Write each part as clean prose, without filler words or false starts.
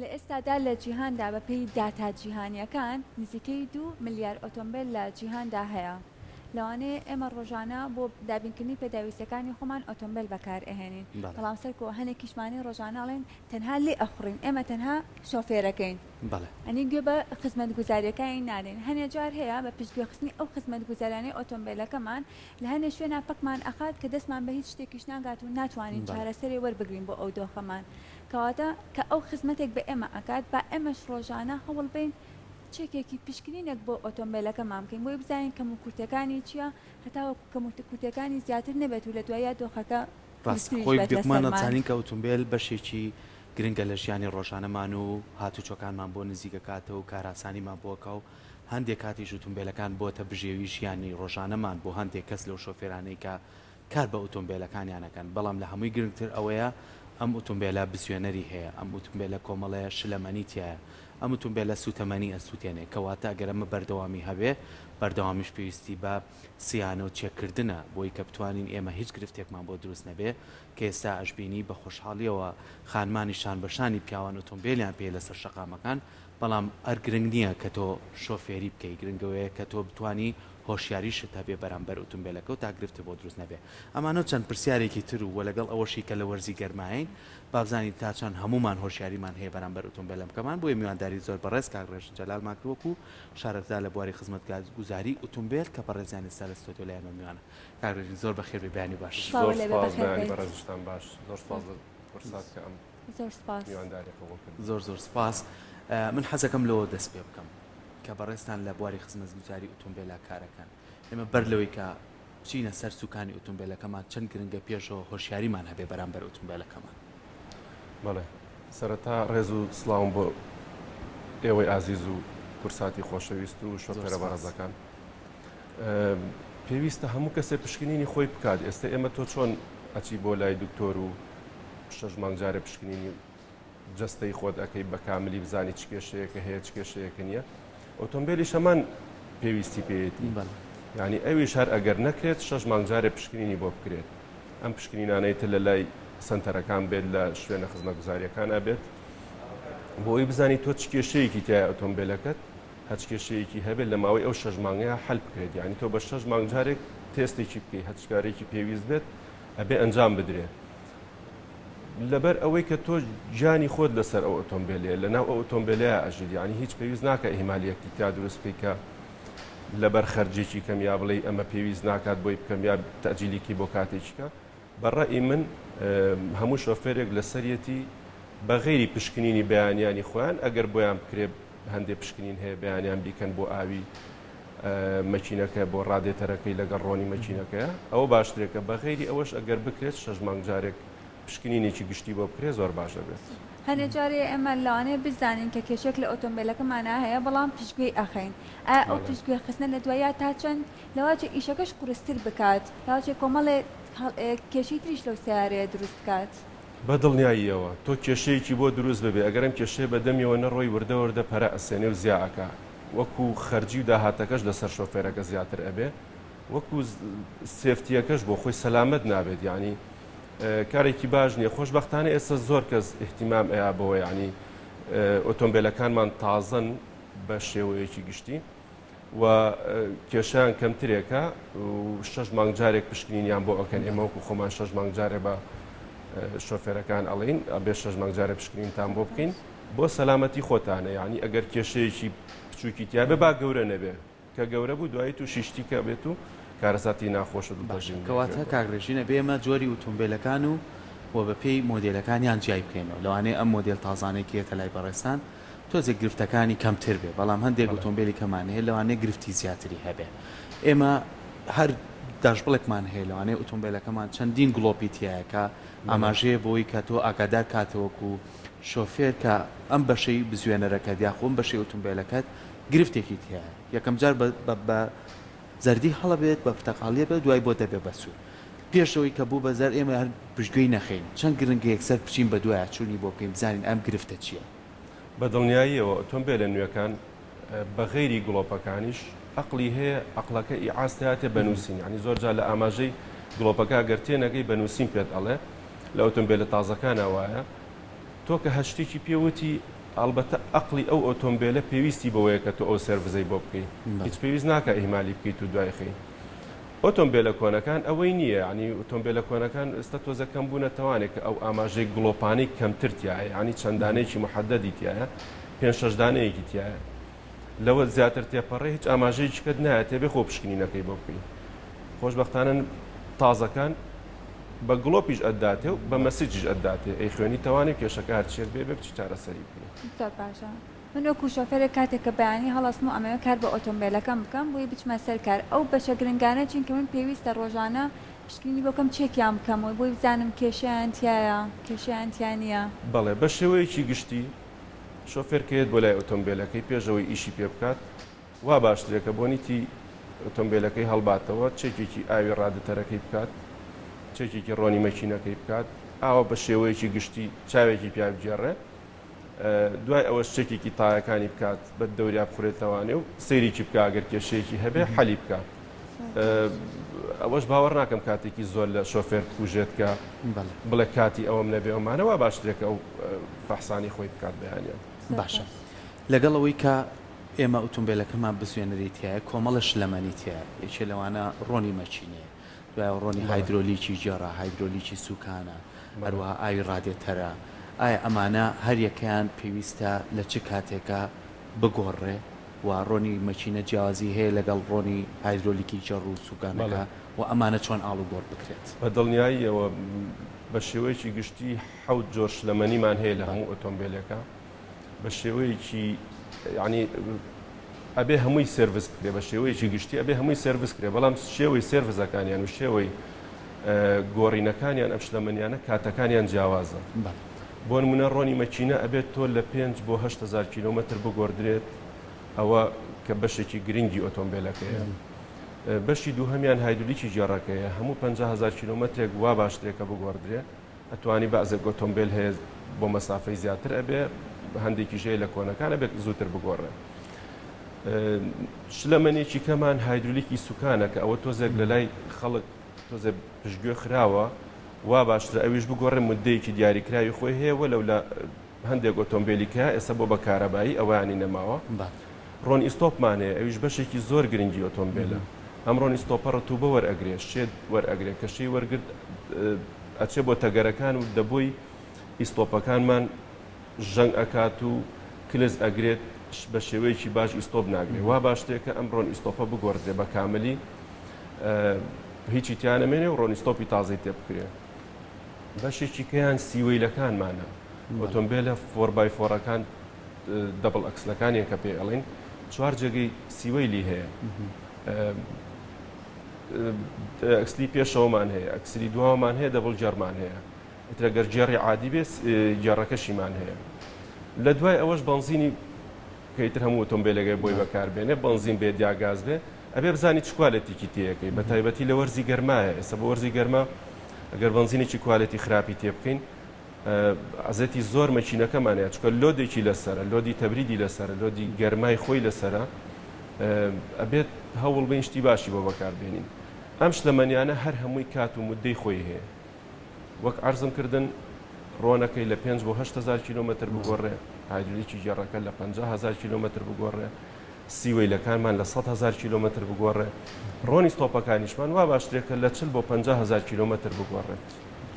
لە ئێستادا لە جیهاندا بە پێی داتا جیهانیەکان نزیکەی 2 ملیار ئۆتۆمبیل لە جیهاندا هەیە. لەوانەیە ئێمە ڕۆژانە بۆ دابینکردنی پێداویستەکانی خۆمان ئۆتۆمبیل بەکار ئەهێنین. بەڵام سەرکەوە هەنێکیشمانی ڕۆژانەڵێن تەنها لێ ئەخڕین، ئێمە تەنها شۆفێرەکەین. ئەنی گوێ بە خزمەت گوزاریەکانی نادەین. هەنێ جار هەیە بە پشتگوێخستنی ئەو خزمەت گوزارانەی ئۆتۆمبیلەکەمان لە هەنێ شوێنە پەکمان ئەخات کە دەستمان بە هیچ شتێکیش ناگات و ناتوانین چارەسەری وەربگرین بۆ ئەو دۆخەمان. کەواتە کە ئەو خزمەتێک بە ئێمە ئەکات با ئێمەش ڕۆژانە هەوڵ بین چێکێکی پشکنینێک بۆ ئۆتۆمبیلەکەمان بکەین بۆی بزانین کەم و کورتەکانی چییە، هەتاوە کەم و کورتەکانی زیاتر نەبێت و لە دوایە دۆخەکە ڕاستخۆی دەکمانە زانین کە ئۆتۆمبیل بەشێکی گرنگە لە ژیانی ڕۆژانەمان و هاتوچۆکانمان بۆ نزیکەکاتەوە و کاراسانیمان بۆکە و هەندێک کاتیش ئۆتۆمبیلەکان بۆتە بژێوی ژیانی ڕۆژانەمان بۆ هەندێک کەس لەو شۆفێرانەی کە کار بە ئۆتۆمبیلەکانیانەکەن. بەڵام لە هەمووی گرنگتر ئەوەیە ئەم ئۆتۆمبیلە بزوێنەری هەیە، ئەم ئۆتۆمبیلە کۆمەڵەیە شلەمەنی تایە، ئەم ئۆتۆمبیلە سوتەمەنی ئەسووتێنێ. کەواتە ئەگەر ئەمە بەردەوامی هەبێ بەردەوامیش پێویستی بە سیانە و چێککردنە بۆی کە بتوانین ئێمە هیچ گرفتێکمان بۆ دروست نەبێ کە ئێستا ئەشبینی بە خۆشحاڵیەوە خانمانی شانبەشانی پیاوان ئۆتۆمبیلیان پێ لەسەر شەقامەکان. بەڵام ئەرگرنگ نییە کە تۆ شۆفێری بکەی، گرنگەوەیە کە تۆ بتانی هۆشیاریشت هەبێ بەرامبەر ئۆتۆمبیلەکە و تا گرفتە بۆ دروست نەبێ. ئەمانە چەند پرسیارێکی تر و لەگەڵ ئەوەشی کە لە وەرزی گەرماین بابزانین تا چەند هەمومان هۆشیاریمان هەیە بەرامبەر ئۆتۆمبیلە بکەمان. بۆیە میوانداری زۆر بەڕێز کاکڕێژ جەلالمان کردووەکو شارەتدا لە بواری خزمەت گوزاری ئۆتۆمبیل کە بەڕێزیانی سەر ئەستۆتۆ لە ئێمە میوانە. کاکڕێژ زۆر بەخێر بێ، بیانی باش. زۆر سپاس بەڕێزتان باش. زۆر سپاس فرسات کە ئەم زۆر سپاس میوانداری قبوڵ کرد. زۆر سپاس. من حەزەکەم لەوە دەست پێ بکەم کە بەڕێستان لە بواری خزمەت گوزاری ئۆتۆمبیلە کارەکان ئێمە بەر لەوەی کە بچینە سەر سوکانی ئۆتۆمبیلەکەمان چەند گرنگە پێشەوە هۆشیاریمان هەبێ بەرامبەر ئۆتۆمبیلەکەمان. بەڵێ سەرەتا ڕێز و سڵاوم بۆ ئێوەی ئازیز و کورساتی خۆشەویست و شۆفێرە بەڕێزەکان. پێویستە هەموو کەسێ پشکنینی خۆی بکات. ئێستا ئێمە تۆ چۆن ئەچی بۆ لای دکتۆر و 6 مانگ جارێ پشکنینی جستەی خۆت ئەەکەی بە کاملی بزانی چ کێشەیەکە هەیە چ کێشەیەکە نییە. ئۆتۆمبیلیش هەمان پێویستی پێیەتی، یعنی ئەویش هەر ئەگەر نەکرێت 6 مانگ جارێ پشکنینی بۆ بکرێت. ئەم پشکنینانەی تر لە لای سنتەرەکان بێت لە شوێنە خزمەتگوزاریەکان ئەبێت بۆی بزانی تۆ چ کێشەیەکی تایە ئۆتۆمبیلەکەت، هەچ کێشەیەکی هەبێت لە ماوەی ئەو 6 مانگەیە حەل بکرێت. یعنی تۆ بە 6 مانگ جارێک تێستێکی بکەیت، هەچ کارێکی پێویست بێت ئەبێ ئەنجام بدرێت. لەبەر ئەوەی کە تۆ گیانی خۆت لەسەر ئەو ئۆتۆمبیلەیە لەناو ئەو ئۆتۆمبیلەیە ئەژیت، یعنی هیچ پێویست ناکە ئیهمالیەتی تا دروست بکەی کە لەبەر خەرجێکی کەم یا بڵێ ئەمە پێویست ناکات بۆی بکەم یا تەجیلیکی بۆ کاتێکیکە. بەڕێی من هەموو شۆفێرێک لەسەرەتی بە غەیری پشکنینی بەیانیانی خۆیان ئەگەر بۆیان بکرێ هەندێک پشکنین هەیە بەیانیان بیکەن بۆ ئاوی مەکینەکە بۆ ڕادێتەرەکەی لەگەڵ ڕۆنی مەکینەکەیە ئەوە باشترێکە. بە غەیری ئەوەش ئەگەر بکرێت 6 مانگ جارێک پشکنینێکی گشتی بۆ بکرێت زۆر باشە بێت. هەنێ جارێ ئێمە لەوانەیە بزانین کە کێشێک لە ئۆتۆمبیلەکەمانە هەیە بەڵام پشتگوێی ئەخەین. ئەو پشتگوێ خستنە لە دوایە تا چەند لەواچێ ئیشەکەش قورستر بکات، لەواچێ کۆمەڵێ کێشەی تریش لەو سیارەیە دروست بکات. بە دڵنیاییەوە تۆ کێشەیەکی بۆ دروست ببێ ئەگەرم کێشەیە بەدەمیەوە نەڕۆی وردە وردە پەرە ئەسێنێ و زیاکە وەکو خەرجی و داهاتەکەش لەسەر شۆفێرەکە زیاتر ئەبێ، وەکو سێفتیەکەش بۆ خۆی سەلامەت نابێت. یعنی کارێکی باش نییە. خۆشبەختانە ئێستا زۆر کەس احتیمام ئەیا بەوە، یعنی ئۆتۆمبیلەکانمان تازن بە شێوەیەکی گشتی و کێشیان کەمترێکە و 6 مانگ جارێک پشکنینیان بۆ ئەوکەن. ئێمە وەکو خۆمان 6 مانگ جارێ بە شۆفێرەکان ئەڵین ئەبێ 6 مانگ جارێ پشکنینتان بۆ بکەین بۆ سەلامەتی خۆتانە. یعنی ئەگەر کێشەیەکی بچووکی تیابێ با گەورە نەبێ، کە گەورە بوو دوایی تو شیشتیکە بێت و کارەساتی ناخۆشت باشن. کەواتە کاگڕێژینە بێمە جۆری ئۆتۆمبیلەکان و بە پێی مۆدیلەکانیان جیای بکەینەوە. لەوانەیە ئەم مۆدیل تازانێکیەتە لای بەڕێستان تۆزێک گرفتەکانی کەمتر بێ، بەڵام هەندێک ئۆتۆمبیلی کەمان هەیە لەوانەیە گرفتی زیاتری هەبێ. ئێمە هەر داشبڵێکمان هەیە لەوانەیە ئۆتۆمبیلەکەمان چەندین گڵۆپیتیایەکە ئاماژەیە بۆی کە تۆ ئاگادار کاتەوەکو شۆفێر کە ئەم بەشەی بزوێنەرەکەت یاخۆم بەشەی ئۆتۆمبیلەکەت گرفتێکی تایە. یەکەم جار بە زەردی هەڵە بێت بە پرتەقاڵیە بێت دوای بۆ دەبێ بەسوور. پێشەوەی کە بوو بەزار ئێمە هەر پشتگوێی نەخەین، چەند گرنگە یەکسەر بچین بە دوایە چوونی بۆ بکەین بزانین ئەم گرفتە چییە. بە دڵنیاییەوە ئۆتۆمبیلە نوێەکان بە غەیری گڵۆپەکانیش عەقڵی هەیە، عەقڵەکە ئیعاستەیاتێ بەنووسین. یعنی زۆر جار لە ئاماژەی گڵۆپەکە ئەگەر تێنەگەی بەنووسین پێت ئەڵێ لە ئۆتۆمبیلە تازەکانە وایە تۆ کە هەشتێکی پێوتی ئەلبەتە ئەقلی ئەو ئۆتۆمبیلە پێویستی بەوەیە کە تۆ ئەو سەرڤزەی بۆ بکەیت هیچ پێویست ناکە ئیهمالی بکەیت و دوای خەی ئۆتۆمبیلە کۆنەکان ئەوەی نییە ینی ئۆتۆمبیلە کۆنەکان ئێستا تۆزە کەم بوونەتەوانێت کە ئەو ئاماژەی گڵۆپانەی کەمترتیایە ینی چەندانەیەکی محەدەدی تایە 5-6 دانەیەکی تایە لەوە زیاتر تێپەڕێ هیچ ئاماژەیەکی کەت نایە تێبێ خۆ پشکنینەکەی بۆ بکەیت خۆشبەختانە تازەکان بە گڵۆپیش ئەداتێ و بە مەسیجیش ئەداتێ ئەی خوێنی توانێت کێشەکە هەرچێت بێ بچی چارەسەری بکەیت زۆر باشە من وەکو شۆفێرێک کاتێک کە بەیانی هەڵاستم و ئەمەوە کار بە ئۆتۆمبیلەکەم بکەم بۆی بچمە سەر کار ئەو بەشە گرنگانە چونکە من پێویستە ڕۆژانە پشکنینی بۆکەم چێکیان بکەمەوە بۆی بزانم کێشیان تایە کێشیان تیا نییە بەڵێ بە شێوەیەکی گشتی شۆفێرکەیت بۆ لای ئۆتۆمبیلەکەی پێشەوەی ئیشی پێ بکات وا باشترێکە بۆ نیتی ئۆتۆمبیلەکەی هەڵباتەوە چێکێکی ئاوی ڕادەتەرەکەی بکات چێکێکی ڕۆنی مەکینەکەی بکات ئاوە بە شێوەیەکی گشتی چاوێکی پیا بگێڕێ دوای ئەوە شتێکێکی تایەکانی بکات بە دەوریا بخورێتەوانێ و سەیریکی بکە ئەگەر کێشەیەکی هەبێ حەلی بکات ئەوەش باوەڕ ناکەم کاتێکی زۆر لە شۆفێر بکوژێت کە بڵێ کاتی ئەوەم نەبێ ئەومانەوە باشترێکە ئەو فەحسانی خۆی بکات بەیانیان باشە لەگەڵەوەی کە ئێمە ئۆتۆمبیلەکەمان بزوێنەریتایە کۆمەڵە شلەمەنیتیە یەکێ لەوانە ڕۆنی مەچینێ دوای ڕۆنی هایدرۆلیکی جێڕا هایدرۆلیکی سوکانە هەروەها ئاوی ڕادێتەرە ئایا ئەمانە هەر یەکیان پێویستە لە چ کاتێکە بگۆڕێ و ڕۆنی مەچینە جیازی هەیە لەگەڵ ڕۆنی هایدرۆلیکی جەڕ و سوکانەکە و ئەمانە چۆن ئاڵ و گۆڕ بکرێت بە دڵنیاییەوە بە شێوەیەکی گشتی حەوت جۆر شلەمەنیمان هەیە لە هەموو ئۆتۆمبیلەکە بە شێوەیەکی ینی ئەبێ هەمووی سرویس بکرێ بە شێوەیەکی گشتی ئەبێ هەمووی سرویس کرێ بەڵام شێوەی سرویسەکانیان و شێوەی گۆڕینەکانیان ئەم شلەمەنیانە کاتەکانیان جیاوازە بۆ نمونە ڕۆنی مەچینە ئەبێت تۆ لە 5 بۆ 8,000 کیلومتر بگۆڕدرێت ئەوە کە بەشێکی گرنگی ئۆتۆمبیلەکەیە بەشی دووهەمیان هایدرولیکی جێڕەکەیە هەموو 50,000 کیلومترێک وا باشترێکە بگۆڕدرێت ئەتوانی بەعزێک ئۆتۆمبیل هەیە بۆ مەسافەی زیاتر ئەبێ هەندێکی ژەیە لە کۆنەکان ئەبێت زووتر بگۆڕێت شلەمەنێکی کەمان هایدرولیکی سوکانە کە ئەوە تۆزێک لە لای خەڵک تۆزێ پشتگوێ خراوە وا باشتر ئەویش بگۆڕێ مدەیەکی دیاریکراوی خۆی هەیە وەلەو لە هەندێک ئۆتۆمبیلیکە ئێستا بۆ بە کارەبایی ئەوانی نەماوە ڕۆن ئیستۆپمان هەیە ئەویش بەشێکی زۆر گرنگی ئۆتۆمبیلە ئەم ڕۆن ئیستۆپە ڕەتوبە وەرئەگرێ شێت وەرئەگرێ کەشەی وەرگرت ئەچێ بۆ تەگەرەکان و دەبووی ئیستۆپەکانمان ژەنگ ئەکات و کلز ئەگرێت بە شێوەیەکی باش ئیستۆپ ناگرێت وا باشتێکە ئەم ڕۆن ئیستۆپە بگۆڕدرێ بە کاملی هیچی تیانەمێنێ و ڕۆنیستۆپی تازەی تێ بکرێ بەشێکی کەیان سیوەیلەکانمانە ئۆتۆمبیلە 4x4ەکان دەبڵ ئەکسلەکانیان کە پێ ئەڵین 4 جێگەی سیوەیلی هەیە ئەکسلی پێشەوەمان هەیە ئەکسلی دواوەمان هەیە دەبڵ جەرمان هەیە ئەگەر جێڕی عادی بێ جێڕەکەشیمان هەیە لە دوای ئەوەش بەنزینی کەیتر هەموو ئۆتۆمبیلەکەی بۆی بەکاربێنێ بەنزین بێ دیاگاز بێ ئەبێ بزانی چ کوالەتێکی تێیەکەی بە تایبەتی لە وەرزی گەرمایە ئێستا بە وەرزی گەرما ئەگەر بەنزینێکی کوالەتی خراپی تێ بکەین عزەتی زۆر مەچینەکەمانەیە چکە لۆدێکی لەسرە لۆدی تەبریدی لەسرە لۆدی گەرمای خۆی لەسرە ئەبێت هەوڵ بین شتی باشی بۆ بەکاربێنین ئەم شلەمەنیانە هەر هەمووی کات و مدەی خۆی هەیە وەک عەرزم کردن ڕۆنەکەی لە 5 بۆ 8,000 کیلومتر بگۆڕێ هایدرولیکی جێڕەکە لە 50,000 کیلومتر بگۆڕێ سیوەیلەکانمان لە 100,000 کیلومتر بگۆڕێ ڕۆنی ستۆپەکانیشمان وا باشترێکە لە 40 بۆ 50,000 کیلومتر بگۆڕێت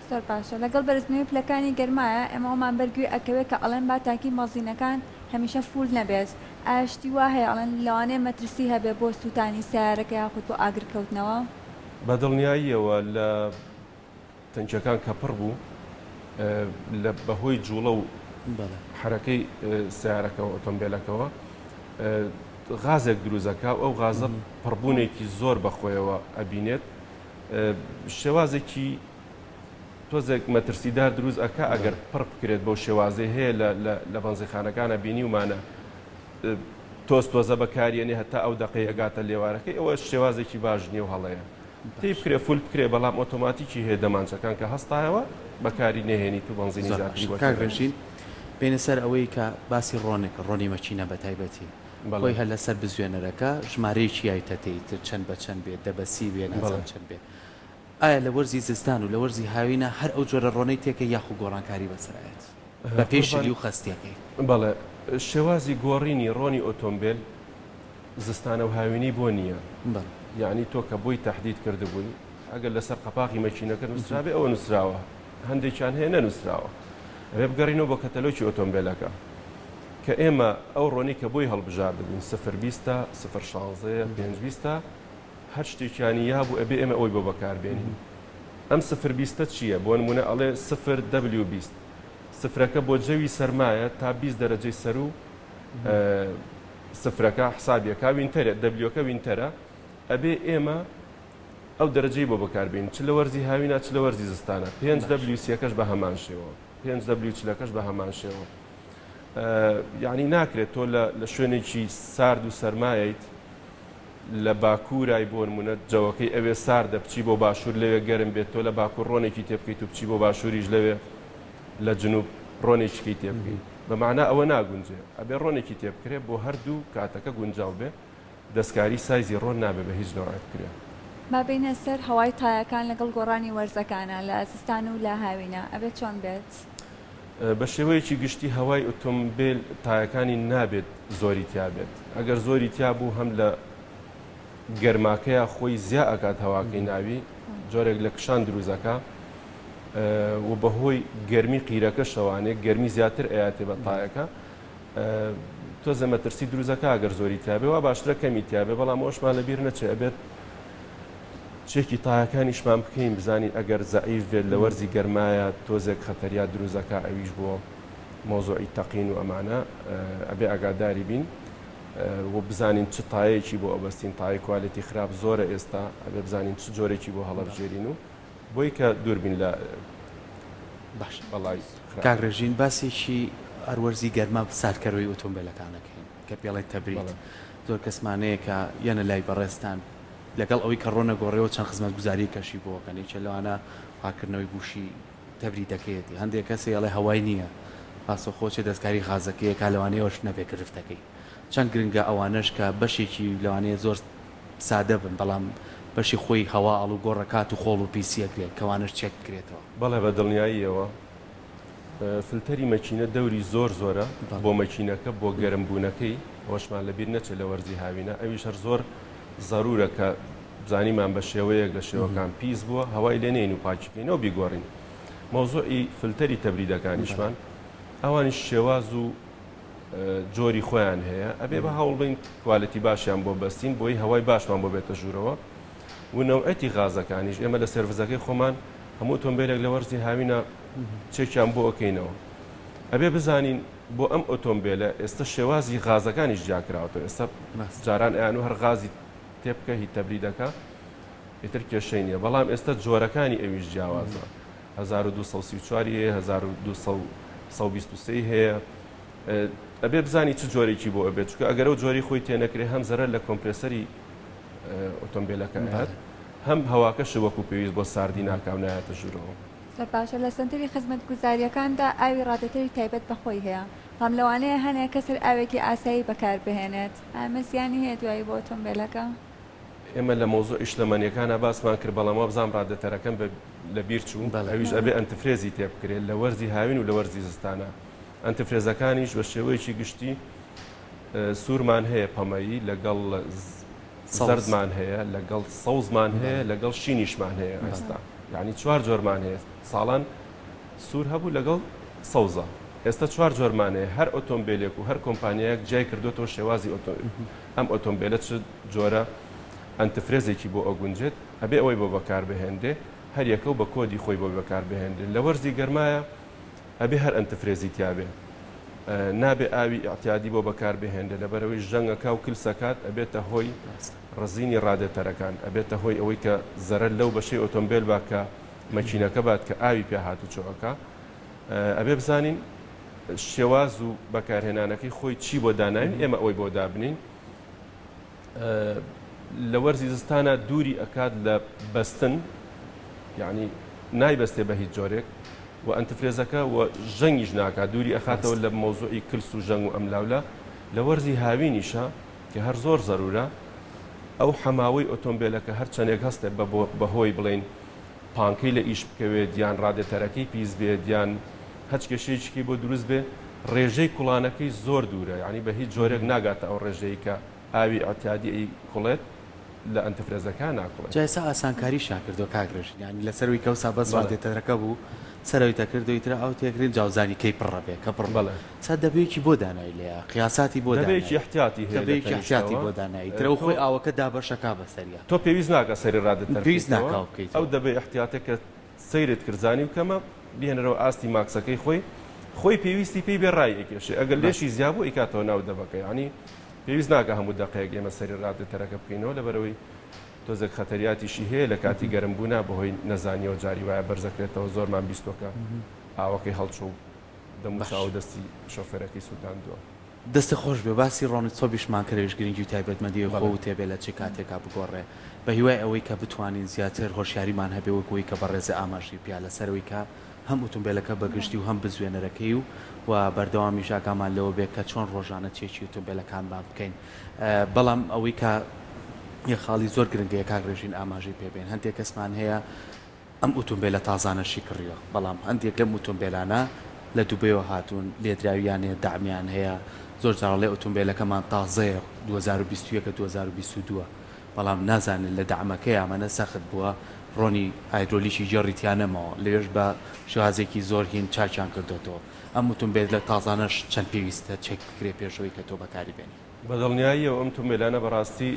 زۆر باشە لەگەڵ بەرزنەوەی پلەکانی گەرمایە ئێمەمان بەرگوێ ئەکەوێت کە ئەڵێن با تاکی مەزینەکان هەمیشە فول نەبێت ئاشتی وا هەیە ئەڵێن لەوانەیە مەترسی هەبێ بۆ سووتانی سیارەکە یاخود بۆ ئاگرکەوتنەوە بە دڵنیاییەوە لە تەنکەکان کە پڕ بوو لە بەهۆی جوڵە و حرەکەی سیارەکەەوە ئۆتۆمبیلەکەەوە غازێک دروزەکە ئەو غازە پڕبوونێکی زۆر بەخۆیەوە ئەبینێت شێوازێکی تۆزێک مەترسیدار دروست ئەکە ئەگەر پڕ بکرێت بۆ شێوازەی هەیە لە بەنزیخانەکانە بینی ومانە تۆزە بەکارێنێ هەتا ئەو دقەی ئەگاتە لێوارەکەی ئەوە شێوازێکی باش نییە و هەڵەیە تی بکرێ فول بکرێ بەڵام ئۆتۆماتیکی هەیە دەمانچەکان کە هەستایەوە بەکاری نێهێنیت و بەنزینی زیاترین بینە سەر ئەوەی کە باسی ڕۆنێک ڕۆنی مەچینە بە تایبەتی بۆی هەر لەسەر بزوێنەرەکە ژمارەیەکی یایتەتەیتر چەند بە چەند بێت دەبەسی بێ نازان چەند بێت ئایا لە وەرزی زستان و لە وەرزی هاوینە هەر ئەو جۆرە ڕۆنەی تێکە یاخو گۆڕانکاری بەسرایەت بە پێشلی و خستیەکەی. بەڵێ شێوازی گۆڕینی ڕۆنی ئۆتۆمبیل زستانە و هاوینی بۆ نییە. یعنی تۆ کە بۆی تهدید کرده بووی ئەگەر لەسەر قەپاقی مەکینەکە نووسرابێ ئەوە نووسراوە، هەندێکیان هەیە نەنووسراوە. ئەبێ بگەڕینەوە بۆ کەتەلۆکی ئۆتۆمبیلەکە کە ئێمە ئەو ڕۆنی کە بۆی هەڵبژاردبووین 020 016 520 هەر شتێکیانی یابوو ئەبێ ئێمە ئەوی بۆ بەکاربێنین. ئەم 020 چییە؟ بۆ نمونە ئەڵێ 0W20 سفرەکە بۆ جەوی سەرمایە تا 20 دەرەجەی سەر و سفرەکە حسابیەکە وینتەرە دەبلیۆکە وینتەرە ئەبێ ئێمە ئەو دەرەجەی بۆ بەکاربێن چ لە وەرزی هاوینە چ لە وەرزی زستانە 5W3کەش بە هەمان شێوە 5W4کەش بە هەمان شێوە. یعنی ناکرێت تۆ لە شوێنێکی سارد و سەرمایەیت لە باکوورای بۆ نمونە جەوەکەی ئەوێ ساردە بچی بۆ باشوور لەوێ گەرم بێت تۆ لە باکوور ڕۆنێکی تێبکەیت و بچی بۆ باشووریش لەوێ لە جنوب ڕۆنێکی تێبکەیت بەمانە ئەوە ناگونجێ ئەبێ ڕۆنێکی تێبکرێت بۆ هەردوو کاتەکە گونجاو بێ دەستکاری سایزی ڕۆن نابێ بە هیچ نوعات کرێ. ما بینە سەر هەوای تایەکان لەگەڵ گۆڕانی وەرزەکانە لە زستان و لە هاوینە ئەبێت چۆن بێت؟ بە شێوەیەکی گشتی هەوای ئۆتۆمبیل تایەکانی نابێت زۆری تیا بێت. ئەگەر زۆری تیا بوو هەم لە گەرماکەیە خۆی زیا ئەکات هەواکەی ناوی جۆرێک لە کشان دروزەکە و بەهۆی گەرمی قیرەکە شەوانێک گەرمی زیاتر ئەیاتێ بە تایەکە تۆ زەمەترسی دروزەکە ئەگەر زۆری تیاابێ وا باشترە کەمی تیاابێ بەڵام ئەوشمان لەبیر نەچێ ئەبێت چێکی تایەکانیشمان بکەین بزانین ئەگەر زەعیف بێت لە وەرزی گەرمایە تۆزێک خەتەریا دروزەکە ئەویش بۆ مۆزۆعی تەقین و ئەمانە ئەبێ ئاگاداری بین و بزانین چ تایەکی بۆ ئەبەستین تای کوالەتی خراپ زۆرە ئێستا ئەبێ بزانین چ جۆرێکی بۆ هەڵەبژێرین و بۆی کە دووربین لە باش بەڵای کاگڕێژین باسێکی ئەروەرزی گەرما ساردکەرەوەی ئۆتۆمبیلەکانەکەین کە پێڵی تەبریت زۆر کەسمانەیە کە یەنە لای بەڕێستان لەگەڵ ئەوەی کە ڕۆنە گۆڕێەوە چەند خزمەت گوزاری کەشی بۆکەنێکە لەوانە پاکردنەوەی گوشی تەبری دەکەێتی هەندێک کەسی ئەڵێ هەوای نییە پاسۆ خۆچێ دەستکاری خازەکەیە کا لەوانەیەوەش نەبێ گرفتەکەی چەند گرنگە ئەوانش کە بەشێکی لەوانەیە زۆر سادە بن بەڵام بەشی خۆی هەوا ئەڵ و گۆڕەکات و خۆڵ و پیسیەکرێت کەوانش چێک کرێتەوە. بەڵێ بە دڵنیاییەوە فلتەری مەکینە دەوری زۆر زۆرە بۆ مەکینەکە بۆ گەرمبوونەکەی ئەوەشمان لەبیر نەچێت لە وەرزی هاوینە ئەویش هەر زۆر ضرورە کە زانیمان بە شێوەیەک لە شێوەکان پیس بووە هەوای لێنین و پاچکەینەوە بیگۆڕین. مۆزۆعی فلتەری تەبریدەکانیشمان ئەوانیش شێواز و جۆری خۆیان هەیە ئەبێ بە هەوڵ بین کوالەتی باشیان بۆ بەستین بۆی هەوای باشمان بۆ بێتە ژوورەوە و نەوعەتی غازەکانیش ئێمە لە سێرڤزەکەی خۆمان هەموو ئۆتۆمبیلێک لە وەرزی هاوینە چێکیان بۆ ئۆکەینەوە ئەبێ بزانین بۆ ئەم ئۆتۆمبیلە ئێستا شێوازی غازەکانیش جیاکراوەتەوە ئێستا جاران ئەیان و هەر غازی تێبکە هی تەبریدەکە ئیتر کێشەی نییە بەڵام ئێستا جۆرەکانی ئەویش جیاوازە 1234 هەیە 1223 هەیە ئەبێ بزانی چ جۆرێکی بۆ ئەبێت چکە ئەگەر ئەو جۆری خۆی تێنەکرێ هەم زەرەر لە کۆمپرسەری ئۆتۆمبیلەکە هات هەم هەواکەش وەکو پێویست بۆ ساردی ناکاو نایەتە ژوورەوە. سەرپاشە لە سنتری خزمەت گوزاریەکاندا ئاوی ڕادەتەری تایبەت بەخۆی هەیە هەم لەوانەیە هەنێک کەسر ئاوێکی ئاسایی بەکاربهێنێت ئامەزیانی هەیە دوایی بۆ ئۆتۆمبیلەکە. ئێمە لە مۆزۆ ئیشلەمەنیەکانە باسمان کرد بەڵامەوە بزان ڕادەتەرەکەم لە بیر چوون ئەویش ئەبێ ئەنتفرێزی تێبکرێت لە وەرزی هاوین و لە وەرزی زستانە. ئەنتفرێزەکانیش بە شێوەیەکی گشتی سوورمان هەیە پەمەیی لەگەڵ زەردمان هەیە لەگەڵ سەوزمان هەیە لەگەڵ شینیشمان هەیە ئێستا یعنی چوار جۆرمان هەیە ساڵان سوور هەبوو لەگەڵ سەوزە ئێستا چوار جۆرمان هەیە هەر ئۆتۆمبیلێک و هەر کۆمپانیایەک جای کردوێتەوە شێوازی ئەم ئۆتۆمبیلە چ جۆرە ئەنتفرێزێکی بۆ ئەگونجێت ئەبێ ئەوەی بۆ بەکاربهێندێ هەر یەکە و بە کۆدی خۆی بۆ بەکاربهێندێت لە وەرزی گەرمایە ئەبێ هەر ئەنتفرێزی تیابێ نابێ ئاوی ئاحتیادی بۆ بەکاربهێندێت لەبەرەوەی ژەنگەکە و کلسەکات ئەبێتە هۆی ڕزینی ڕادەتەرەکان ئەبێتە هۆی ئەوەی کە زەرەر لەو بەشەی ئۆتۆمبیل باکە مەکینەکە بات کە ئاوی پێ هاتوچۆەکە ئەبێ بزانین شێواز و بەکارهێنانەکەی خۆی چی بۆ داناوین ئێمە ئەوەی بۆ دابنین لە وەرزی زستانە دووری ئەکات لە بەستن یعنی نایبەستێ بە هیچ جۆرێک و ئەنتفرێزەکە و ژەنگیش ناکات دووری ئەخاتەوە لە مۆزۆعی کلس و ژەنگ و ئەملاولە لە وەرزی هاوینیشە کە هەر زۆر زەرورە ئەو حەماوەی ئۆتۆمبیلەکە هەر چەندێک هەستێ بەهۆی بڵێن پانکەی لە ئیش بکەوێت دیان ڕادەتەرەکەی پیس بێت دیان هەچ کێشەیەکی بۆ دروست بێ ڕێژەی کوڵانەکەی زۆر دوورە یعنی بە هیچ جۆرێک ناگاتە ئەو ڕێژەیە کە ئاوی ئەتیادی کوڵێت لە ئەنتفرێزەکان ناکڵێت جایسا ئاسانکاری شاکردۆ کاگرژ ینی لەسەروی کەوسا بەس ڕادێتەرەکە بوو سەرەوەی تەکردەوەی ترە ئەو تێکرین جاوزانی کەی پڕەبێ کە پڕ بەڵێ سا دەبێکی بۆ دانایی لەیە قیاساتی بۆ دەبێکی احتیاتی هەیە دەبێکی احتیاتی بۆ دانایی ترە و خۆی ئاوەکە دابەشەکە بەسەریە تۆ پێویست ناکە سەری پێویست ناکا ڕادەتەر بکەیت ئەو دەبێ احتیاتێکە سەیرت کرزانی و کەمە بێنەرەوە ئاستی ماکسەکەی خۆی پێویستی پێی بێ ڕایەکێشێ ئەگەر لێشی زیابوو ئیکاتەوە ناو دەبەکە ینی پێویست ناکە هەموو دقەیەک ئێمە سەری ڕادەتەرەکە بکەینەوە لەبەرەوەی تۆزێک خەتەریاتیشی هەیە لە کاتی گەرمبوونا بەهۆی نەزانیەوە جاری وایە بەرزەکرێتەوە زۆرمان بیستۆکە ئاوەکەی هەڵچوو دەموچاو دەستی شۆفێرەکەی سووداندووە دەستە خۆش بێ باسی ڕۆنت سۆبیشمان کرێش گرنگی و تایبەتمەندی خۆ و تێبێ لە چه کاتێکا بگۆڕێ بە هیوای ئەوەی کە بتوانین زیاتر هۆشیاریمان هەبێ وەکەوەی کە بەڕێزە ئاماژی پیا لەسەرەوەی کە هەم ئۆتۆمبیلەکە بەگشتی و هەم بزوێنەرەکەی و بەردەوامی ژاکامان لەوە بێت کە چۆن ڕۆژانە چێکی ئۆتۆمبیلەکانمان بکەین بەڵام ئەوەی کە یە خاڵی زۆر گرنگەیە کاگرێژین ئاماژی پێبێن هەندێک کەسمان هەیە ئەم ئۆتۆمبیلە تازانەشی کڕیوە بەڵام هەندێک لەم ئۆتۆمبیلانە لە دووبەیەوە هاتوون لێدراویانێ دامیان هەیە زۆر جاڵێ ئۆتۆمبیلەکەمان تازەیە 2021 2022 بەڵام نازانن لە دامەکەی ئەمەە سەخت بووە ڕۆنی ئایدرۆلیشی جێڕیتیانەمەوە لێش بە شازێکی زۆر هین چاچیان کردوەوە ئەم ئۆتۆمبیل لە تازانەش چەند پێویستە چێک بکرێ پێشەوەی کە تۆ بەکاری بێنی بەدڵنیاییەوە ئەم ئۆتۆمبیلانە بەڕاستی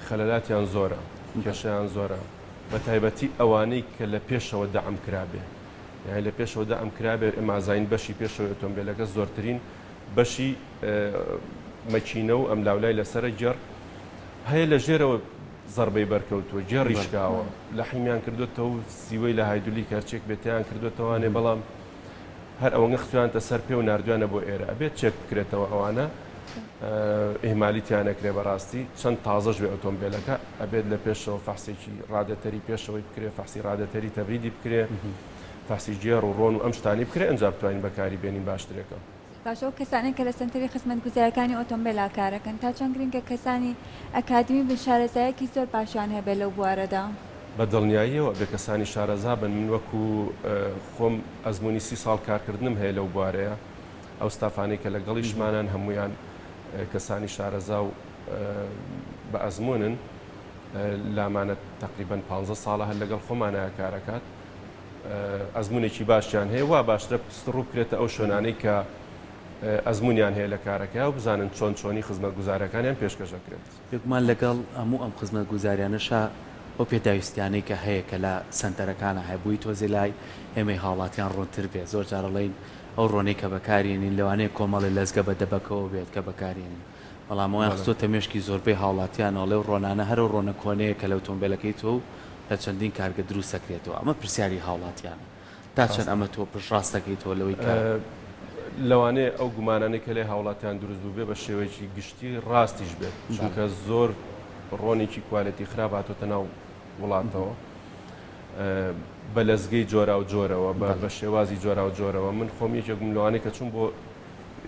خەلەلاتیان زۆرە کێشەیان زۆرە بە تایبەتی ئەوانەی کە لە پێشەوە دەعم کرابێ یعنی لە پێشەوە دەعم کرابێ ئەمازین بەشی پێشەوە ئۆتۆمبیلەکە زۆرترین بەشی مەچینە و ئەم لاولای لەسرە جێر هەیە لە ژێرەوە زەربەی بەرکەوتووە جێڕیشکاوە لە حیمیان کردوێتەوە و سیوەی لە هایدولی کارچێک بێتیان کردوێتەوانێ بەڵام هەر ئەوەنگە خستویانتە سەر پێ و نردوانە بۆ ئێرە ئەبێت چێک بکرێتەوە ئەوانە ئێمالیتیانەکرێ بەڕاستی چەند تازەش بێ ئۆتۆمبیلەکە ئەبێت لە پێشەوە فەحسێکی ڕادەتەری پێشەوەی بکرێ فەحسی ڕادەتەری تەبریدی بکرێ فەحسی جێڕ و ڕۆن و ئەم شتانی بکرێ ئەنجا بتوانین بەکاری بێنین باشترێکە باشەوە کەسانی کە لە سنتەری خزمەت گوزارەکانی ئۆتۆمبیلا کارەکەن تا چەند گرنگە کەسانی ئەکادمی بن شارەزایەکی زۆر پاشیان هەبێت لەو بوارەدا بە دڵنیاییەوە بێ کەسانی شارەزا بن من وەکو خۆم ئەزمموی 30 ساڵ کارکردنم هەیە لەو بوارەیە ئەو ستافانەی کە لەگەڵیشمانان هەمویان کەسانی شارەزا و بە ئەزمونن لامانە تقریبان 15 ساڵە هەر لەگەڵ خۆمانایە کارەکات ئەزمونێکی باشیان هەیە وا باشترە ڕوو بکرێتە ئەو شوێنانەی کە ئەزمونیان هەیە لە کارەکە و بزانن چۆنی خزمەت گوزارەکانیان پێشکەشەکرێت یەکمان لەگەڵ هەموو ئەم خزمەت گوزاریانەشە ئەو پێداویستیانەی کە هەیە کە لە سنتەرەکانە هەبووی تۆزی لای ئێمەی هاوڵاتیان ڕوونتر بێت زۆر جارەڵین ئەو ڕۆنەی کە بەکارێنین لەوانەیە کۆمەڵی لەزگە بە دەبەکەەوە بێت کە بەکارێنین بەڵام ئەویان خستۆتە مێشکی زۆربەی هاوڵاتیانەوە لەو ڕۆنانە هەرە ڕۆنە کۆنەیە کە لە ئۆتۆمبیلەکەی تۆ لە چەندین کارگە دروست دەکرێتەوە ئەمە پرسیاری هاوڵاتیانە تا چەند ئەمە تۆ پشڕاستەکەیتەوە لەوەی کە لەوانەیە ئەو گومانانەی کە لێ هاوڵاتیان دروست بوو بێ بە شێوەیەکی گشتی ڕاستیش بێت چونکە زۆر ڕۆنێکی کوالەتی خراپ هاتۆتە ناو وڵاتەوە بە لەزگەی جۆرا و جۆرەوە بە شێوازی جۆرا و جۆرەوە من خۆم یەکێکم لەوانەیە کە چوون بۆ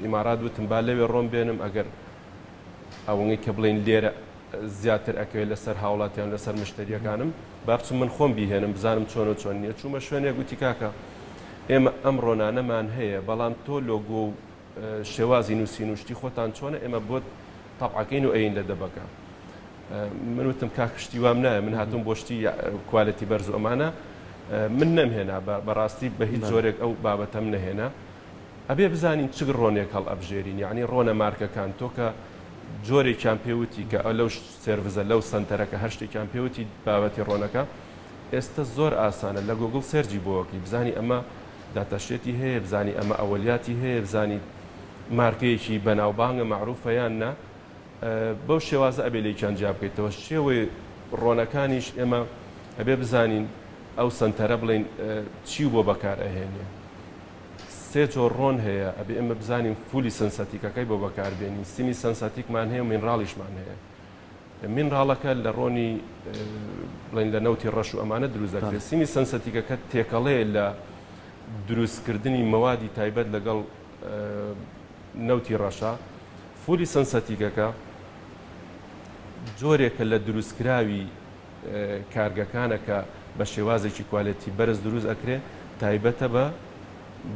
ئیمارات وتم با لەوێ ڕۆم بێنم ئەگەر ئەوەی کە بڵین لێرە زیاتر ئەکەوێت لەسەر هاوڵاتیان لەسەر مشتریەکانم با بچم من خۆم بیهێنم بزانم چۆن و چۆن نییە چوومە شوێنێک گوتی کاکە ئێمە ئەم ڕۆنانەمان هەیە بەڵام تۆ لۆگۆ و شێوازی نووسین وشتی خۆتان چۆنە ئێمە بۆت تەبعەکەین و ئەین لە دەبەکە من وتم کاکشتی وام نایە من هاتووم بۆشتی کوالەتی بەرز و ئەمانە من نەمهێنا بەڕاستی بە هیچ جۆرێک ئەو بابەتەم نەهێنا ئەبێ بزانین چ ڕۆنێک هەڵ ئەبژێرین یعنی ڕۆنە مارکەکان تۆ کە جۆرێکیان پێوتی کە لەو سێرڤزە لەو سنتەرەکە هەر شتێکیان پێوتی بابەتی ڕۆنەکە ئێستا زۆر ئاسانە لە گوگڵ سێرجی بۆوەکی بزانی ئەمە داتەشێتی هەیە بزانی ئەمە ئەوەلیاتی هەیە بزانی مارکەیەکی بەناوبانگە معروفەیان نە بەو شێوازە ئەبێ لێکیان جیا بکەیتەوە شێوەی ڕۆنەکانیش ئێمە ئەبێ بزانین ئەو سنتەرە بڵین چی بۆ بەکار ئەهێنێ سێ جۆر ڕۆن هەیە ئەبێ ئێمە بزانین فولی سنسەتیکەکەی بۆ بەکاربێنین سیمی سنسەتیکمان هەیە و مینراڵیشمان هەیە مینراڵەکە لە ڕۆنی بڵین لە نەوتی ڕەش و ئەمانە دروست دەکرێت سیمی سنسەتیکەکە تێکەڵەیە لە دروستکردنی مەوادی تایبەت لەگەڵ نەوتی ڕەشە فولی سنسەتیکەکە جۆرێکە لە دروستکراوی کارگەکانە کە بە شێوازێکی کوالەتی بەرز دروست ئەکرێ تایبەتە بە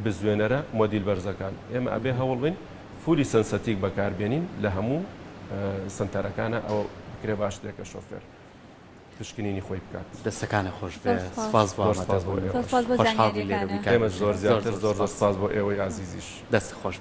بزوێنەرە مۆدیل بەرزەکان ئێمە ئەبێ هەوڵبین فولی سنسەتیک بەکاربێنین لە هەموو سنتەرەکانە ئەوە بکرێ باش دێکە شۆفێر پشکنینی خۆی بکات دەستەکانە خۆش بێ سپاس بۆ سپاس بۆ خۆشحاڵی لێرە زانیاریەکانە. بیکەین. ئێمە زۆر زیاتر زۆر سپاس بۆ ئێوەی عزیزیش دەست خۆش